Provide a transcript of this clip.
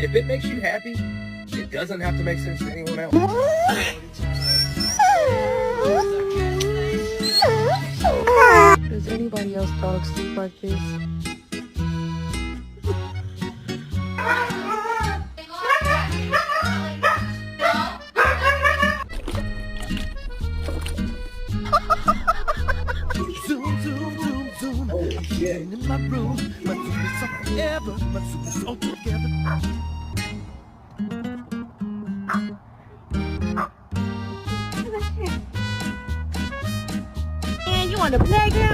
If it makes you happy, it doesn't have to make sense to anyone else. Does anybody else dog sleep like this? Zoom, zoom, zoom, zoom. I'm sitting in my room. My zoom is up forever. My zoom is all together. Man, you on the playground?